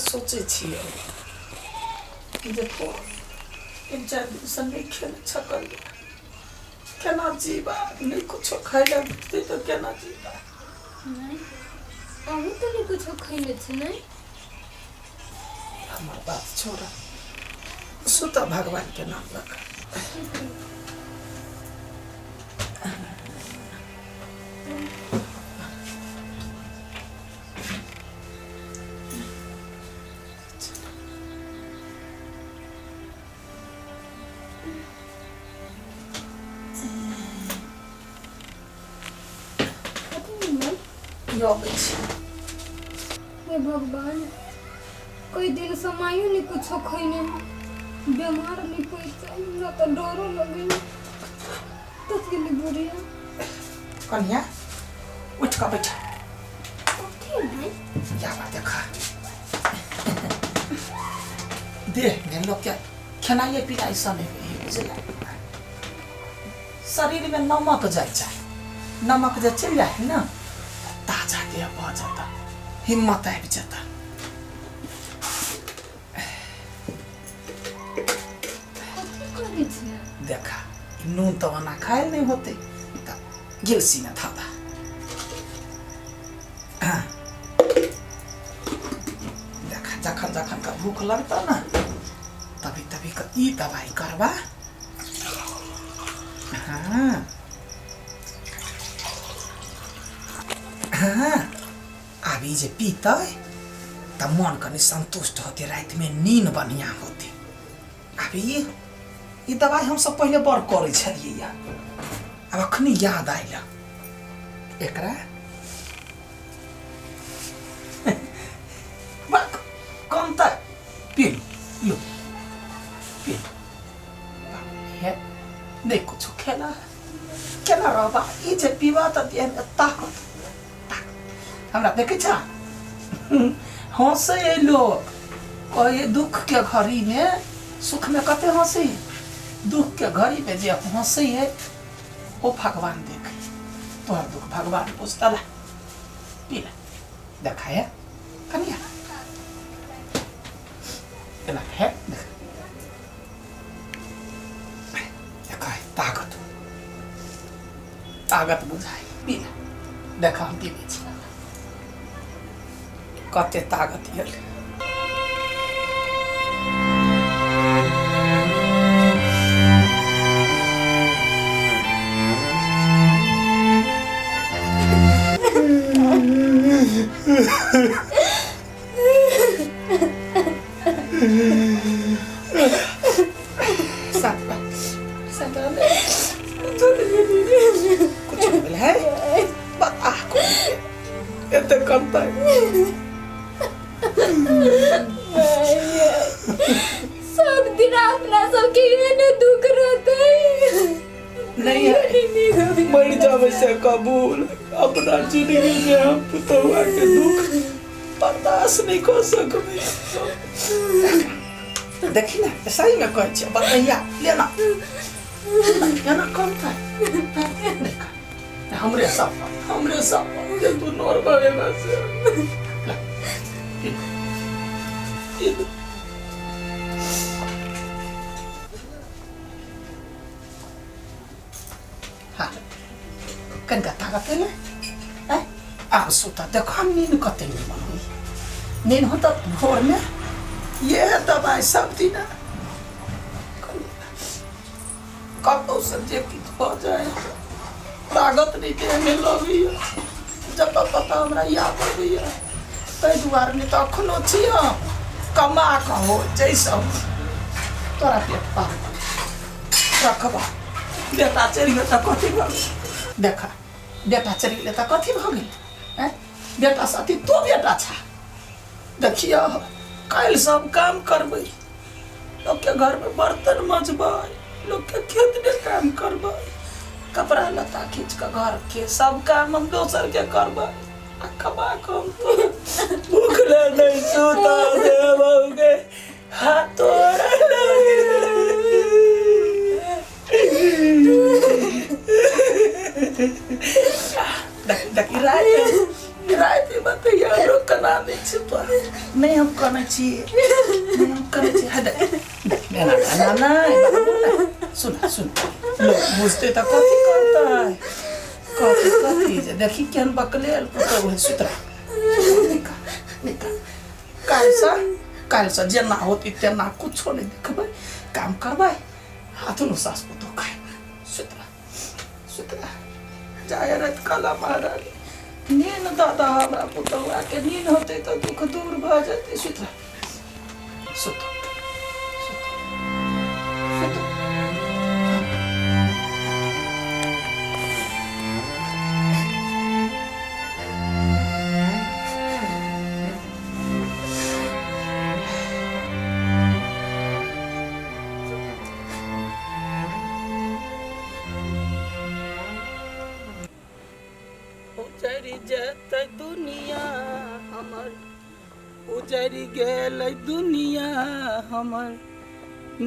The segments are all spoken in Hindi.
सोचे छियै जे तो 3-4 दिन से नहीं खेले छकल केना जीवा नहीं कुछ खाइला दे तो केना जीवा नहीं अभी तो नहीं कुछ खइले छ नहीं हमार बात छोड़ा सुता भगवान के नाम लगा हे भगवान कोई दिन समायो नहीं कुछ खइने बीमार नहीं पड़ता ना तो डरो लगे तो के लिए बुढ़िया कन्या उठ का बैठा ठीक है या बात देखा दे ने लोग क्या खाना ये पीना ऐसा नहीं बुझला शरीर में नमक जाए नमक जे चल जाए ना ताजा देह पह जाता हिम्मत आबि जाता देखा नून तो वना खाए नहीं होते गिलसी में था देखा जखन जखन का भूख लगता ना तभी तभी का ई दवाई करवा हाँ हाँ अभी जे पीता तब मन कनी संतुष्ट होते रात में नींद बढ़िया होती अभी ये दवाई हम सब पहले बड़ करे छलिए या अब अखनी याद आइला एकरा कौन था पी लो पी है नहीं कुछ खेला केना रहबा ई जे पीवा त देह में ताकत हमरा देखे छा हंसे लोग कहे दुख के घड़ी में सुख में कते हंसी दुख के घड़ी में जे हंसे है वो भगवान देखे तोहर दुख भगवान पूछता ला पीला देखा है कनिया केना है देखा है ताकत ताकत बुझाए पीला देखा हम पीबे छी कते ताकत है कुछ मिला है बता को इतना करता है सब दिन अपना सबके ये दुख रहता है नहीं है मर जावे से कबूल अपना जिंदगी में हम पुतवा के दुख बर्दाश्त नहीं कर सकबे देखी ना सही में कह छ बताइया लेना लेना कम था देखा हमरे सब के तू नॉर्मल है ना से हाँ कनका ताकत है ना आप सोता देखो हम नींद कते नहीं मनोई नींद होता भोर में ये दवाई सब दिन कब तो सब्जी की हो जाए ताकत नहीं देने लगी जब पता हमरा याद आ गई तै दुआर में तो अखनो छियो कमा कहो जैसा तोरा पेट पा रखबा बेटा चली गए तो कथी भ देखा बेटा चली गए तो कथी भ गेल बेटा साथी तो बेटा छा देखियो कल सब काम करबै लोग के घर में बर्तन मजबै लोग के खेत में काम करबै कपड़ा लता खींच के घर के सब काम हम दोसर के करबै आ कमा कम तो भूख नहीं सुता देबोगे हाथ तोड़ा लगे देख रात में बताइए लोग कना नहीं चुप नहीं हम करना चाहिए नहीं हम करना चाहिए हद ना ना ना सुन लोग बुझते तो कथी करता है कथी जे देखी केहन बकले पुतो है सुतरा काल से जेना होती तेना कुछो नहीं देखबै काम करबै हाथ नु सास पुतो खाए सुतरा जाय रात काला महारानी नींद दादा हमरा पुतौआ के नींद होते तो दुख दूर भ जाते सुत उजरी जेतै दुनिया हमर उजरी गेल दुनिया हमर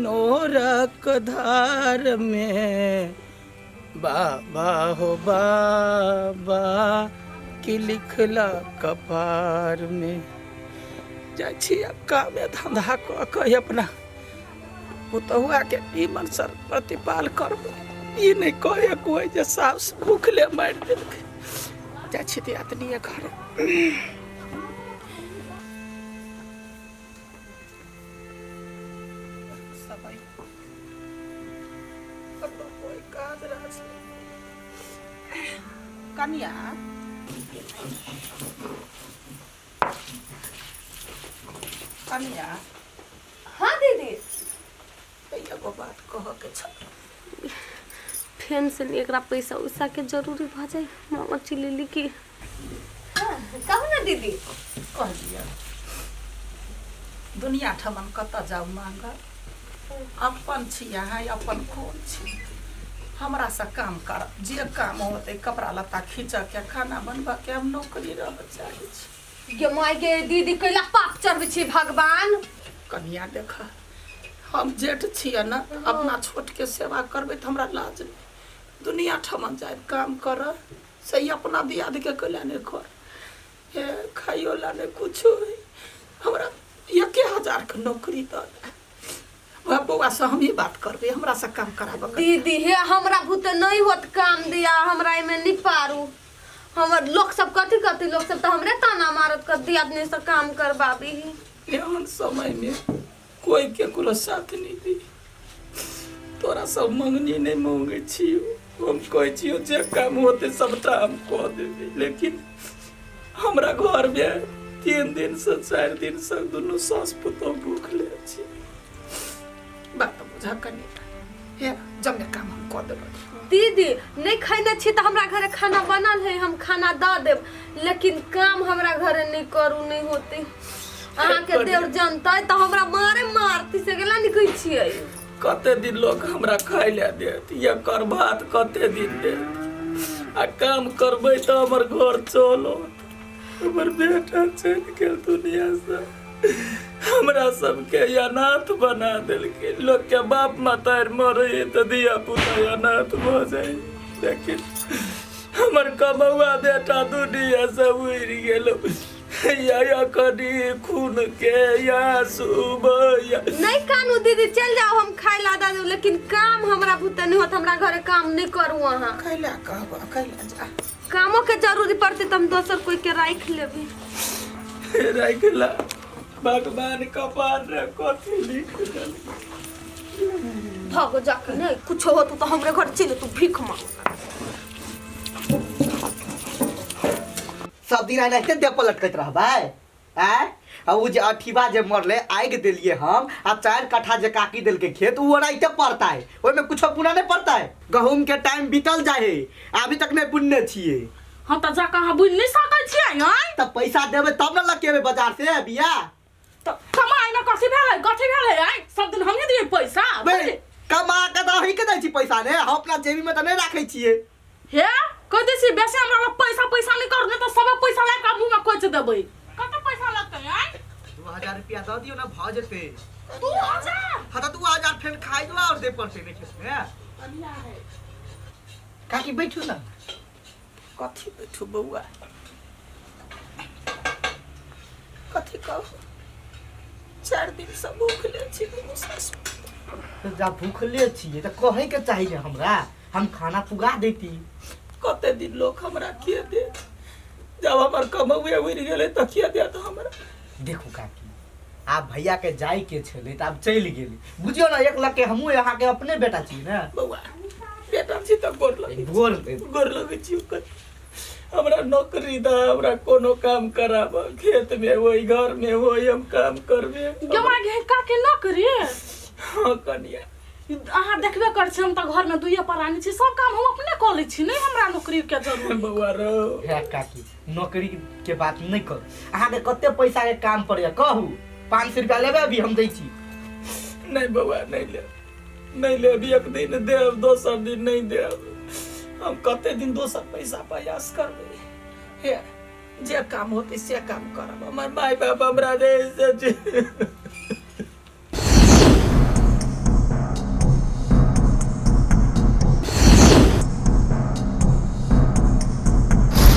नोरक धार में बाबा हो बाबा की लिखला कपार में जाइ छी काम धंधा कऽ के अपना पुतहुआ के नीमन सर प्रतिपाल करबै ई नहीं कहे कोई जे सास भूखले मारि देलकै जा छिते आतनी घर सबै कतो कोई काज राज कन्या हाँ दीदी एगो बात कह के छ फेन से एकरा पैसा उसा के जरूरी भ जाए मामा चिल्ली की कहू ना दीदी कह दिया दुनिया ठमन कत जाऊ मांग अपन छी यहाँ अपन खून छी हमरा से काम कर जे काम होते कपड़ा लत्ता खींच के खाना बनबा के हम नौकरी रह चाहे छी गे माय गे दीदी कैला पाप चढ़बै छी भगवान कन्या देख हम जेठ छियै ना अपना छोट के सेवा करबै त हमरा लाज नहीं दुनिया ठमन जाए काम कर सही अपना दियाद के कल्या ने कर हे खाइयो ला ने कुछो हमरा 1000 के नौकरी द बउआ से हम ही बात करबे हमरा से काम कराबे दीदी हे हमरा भूत नहीं होत काम दिया हमरा में नहीं पारू हमर लोग सब कथी लोग सब तो हमरे ताना मारत कर दिया अपने से काम करबाबी एहन समय में कोई केकरो साथ नहीं दी तोरा सब मंगनी नहीं मांगे छियो हम कहे छियो जे काम होते सबटा हम कह देबे लेकिन हमरा घर में 3 दिन से 4 दिन से दोनों सास पुतोह भूखले छी बात बुझा कनी हे जब काम हम कह देबे दीदी नहीं खाइने छी तो हमरा घरे खाना बनल है हम खाना द देब लेकिन काम हमरा घरे नहीं करू नहीं होते अहाँ के देव जनता तो हमरा मारती से गेला निकै छियै कते दिन लोग हमरा खाइ ले देत या कर भात कते दिन देत आ काम करबै त हमर घर चलत हमर बेटा चल गेल दुनिया से हमरा सबके अनाथ बना देलकै लोग के बाप मातार मरे त दिया पुता अनाथ भ जाए लेकिन हमर कमौआ बेटा दुनिया से उड़ि गेल या कदी खून के या सुबह या नहीं कानू दीदी चल जाओ हम खाए ला दा देब लेकिन काम हमरा भूत नहीं होत हमरा घरे काम नहीं करू अहाँ कैला कहबा कैला जा कामों के जरूरी पड़ते त हम दोसर कोई के राख लेबे राखला भगवान कपार रे कथी लिख देल भागो जाके नहीं कुछ हो तो हमरे घर चले तू भीख मांग सब दिन ऐसे दे पलटकत रहबै आ उ जे अठीबा जे मरले आगि देलिए हम आ 4 कट्ठा जे काकी देलके खेत उ ओनाइते पड़ता है ओइमे कुछ पुना नहीं पड़ता है गहूम के टाइम बीतल जाए है अभी तक नहीं बुनने छिए हम त जाका हम बुन नहीं सकै छियै नै त पैसा देबे तब न लकेबे बाजार से बिया त कमाई न कथि भेलै आइ सब दिन हम ही दिए पैसा बे कमा के त ही के दै छी पैसा ने हम अपना जेबी में त नहीं राखै छिए हे कह दे छी बेसी हमरा पैसा नहीं करने त सब पैसा ला के मुंह में कोच देबै कत पैसा लगतै आइ 2000 रुपया द दियो ना भ जेते 2000 हां त 2000 फेर खाइ दो और दे पड़ते ने खेत में बढ़िया है काकी बैठू ना कथी बैठू बउआ कथी कहू 4 दिन से भूखले छी दुनू सासु। तो जा भूखले छिए तो कहे के चाहिए हमरा, हम खाना पुगा देती। कते दिन लोग हमरा किए दे, जब हमार कमौए उड़ गेले त किए दे तो हमरा। देखू काकी आप भैया के जाय के छले त आब चल गेली, बुझियो ना एक लग के हमहू यहाँ के अपने बेटा छी ना। बउआ बेटा छी त गोर लगे गोर लगे छी ओकर। हमरा नौकरी दा, हमरा कोनो काम कराब, खेत में होई घर में होई हम काम करबे। जमा गे काके न करी। हाँ कनिया अहाँ देखबे कर छी हम त घर में दुइये परानी छी, सब काम हम अपने क लै छी, नहीं हमरा नौकरी के जरूरत। बउआ रो हे काकी नौकरी के बात नहीं कर, अहाँ के कते पैसा के काम पड़े कहू, 500 रुपया लेबे अभी हम दै छी। नहीं बउआ नहीं ले अभी एक दिन देब, दोसर दिन नहीं देब। हम कते दिन दोसर पैसा प्रयास करबे। हे जे काम होते से काम करब, हमार माय बाप हमरा दे से